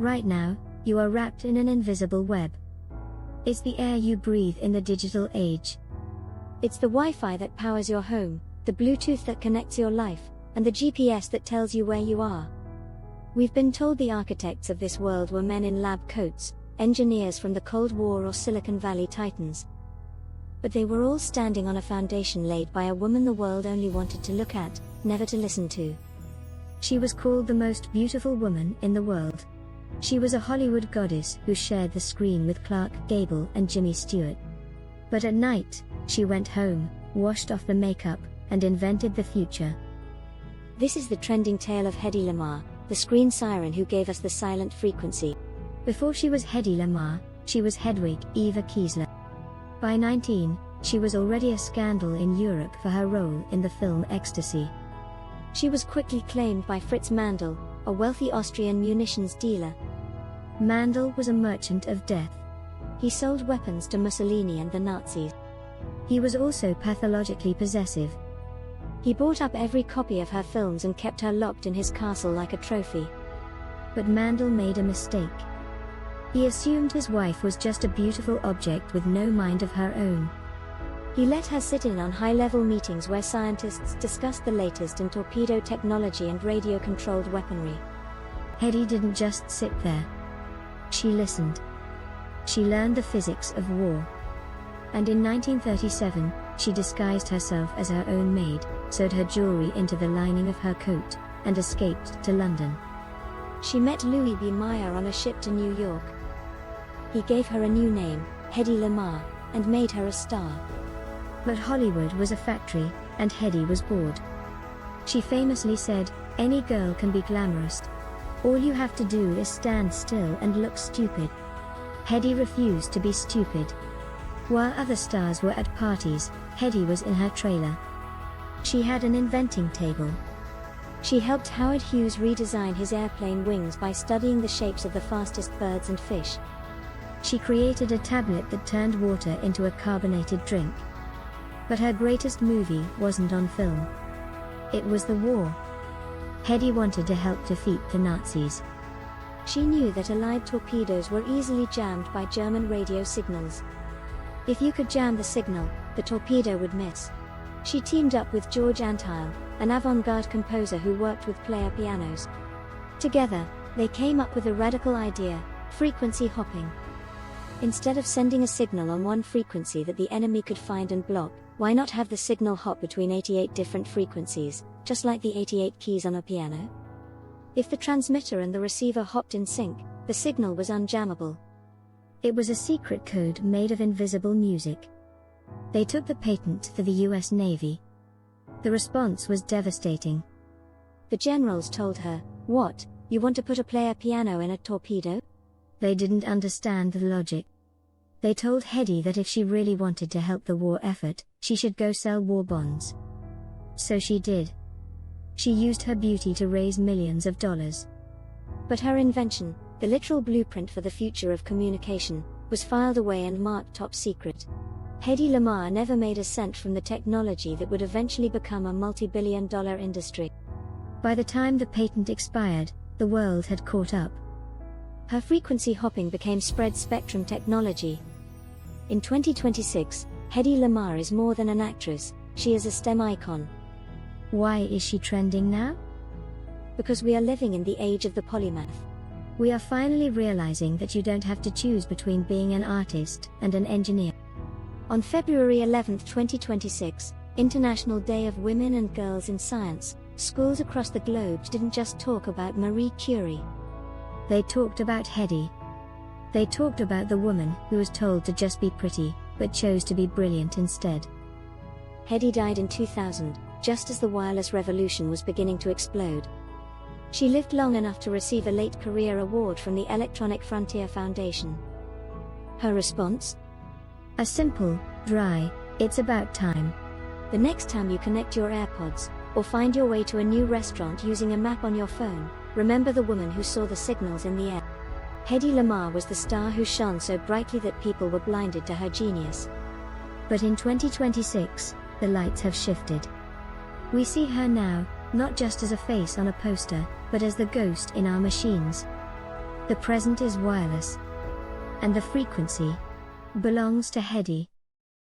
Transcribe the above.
Right now, you are wrapped in an invisible web. It's the air you breathe in the digital age. It's the Wi-Fi that powers your home, the Bluetooth that connects your life, and the GPS that tells you where you are. We've been told the architects of this world were men in lab coats, engineers from the Cold War or Silicon Valley titans. But they were all standing on a foundation laid by a woman the world only wanted to look at, never to listen to. She was called the most beautiful woman in the world. She was a Hollywood goddess who shared the screen with Clark Gable and Jimmy Stewart. But at night, she went home, washed off the makeup, and invented the future. This is the trending tale of Hedy Lamarr, the screen siren who gave us the silent frequency. Before she was Hedy Lamarr, she was Hedwig Eva Kiesler. By 19, she was already a scandal in Europe for her role in the film Ecstasy. She was quickly claimed by Fritz Mandl, a wealthy Austrian munitions dealer. Mandl was a merchant of death. He sold weapons to Mussolini and the Nazis. He was also pathologically possessive. He bought up every copy of her films and kept her locked in his castle like a trophy. But Mandl made a mistake. He assumed his wife was just a beautiful object with no mind of her own. He let her sit in on high-level meetings where scientists discussed the latest in torpedo technology and radio-controlled weaponry. Hedy didn't just sit there. She listened. She learned the physics of war. And in 1937, she disguised herself as her own maid, sewed her jewelry into the lining of her coat, and escaped to London. She met Louis B. Mayer on a ship to New York. He gave her a new name, Hedy Lamarr, and made her a star. But Hollywood was a factory, and Hedy was bored. She famously said, "Any girl can be glamorous. All you have to do is stand still and look stupid." Hedy refused to be stupid. While other stars were at parties, Hedy was in her trailer. She had an inventing table. She helped Howard Hughes redesign his airplane wings by studying the shapes of the fastest birds and fish. She created a tablet that turned water into a carbonated drink. But her greatest movie wasn't on film. It was the war. Hedy wanted to help defeat the Nazis. She knew that Allied torpedoes were easily jammed by German radio signals. If you could jam the signal, the torpedo would miss. She teamed up with George Antheil, an avant-garde composer who worked with player pianos. Together, they came up with a radical idea: frequency hopping. Instead of sending a signal on one frequency that the enemy could find and block, why not have the signal hop between 88 different frequencies, just like the 88 keys on a piano? If the transmitter and the receiver hopped in sync, the signal was unjammable. It was a secret code made of invisible music. They took the patent for the US Navy. The response was devastating. The generals told her, "What, you want to put a player piano in a torpedo?" They didn't understand the logic. They told Hedy that if she really wanted to help the war effort, she should go sell war bonds. So she did. She used her beauty to raise millions of dollars. But her invention, the literal blueprint for the future of communication, was filed away and marked top secret. Hedy Lamarr never made a cent from the technology that would eventually become a multi-billion-dollar industry. By the time the patent expired, the world had caught up. Her frequency hopping became spread-spectrum technology. In 2026, Hedy Lamarr is more than an actress, she is a STEM icon. Why is she trending now? Because we are living in the age of the polymath. We are finally realizing that you don't have to choose between being an artist and an engineer. On February 11, 2026, International Day of Women and Girls in Science, schools across the globe didn't just talk about Marie Curie. They talked about Hedy. They talked about the woman who was told to just be pretty, but chose to be brilliant instead. Hedy died in 2000, just as the wireless revolution was beginning to explode. She lived long enough to receive a late career award from the Electronic Frontier Foundation. Her response? A simple, dry, "It's about time." The next time you connect your AirPods, or find your way to a new restaurant using a map on your phone, remember the woman who saw the signals in the air. Hedy Lamarr was the star who shone so brightly that people were blinded to her genius. But in 2026, the lights have shifted. We see her now, not just as a face on a poster, but as the ghost in our machines. The present is wireless. And the frequency belongs to Hedy.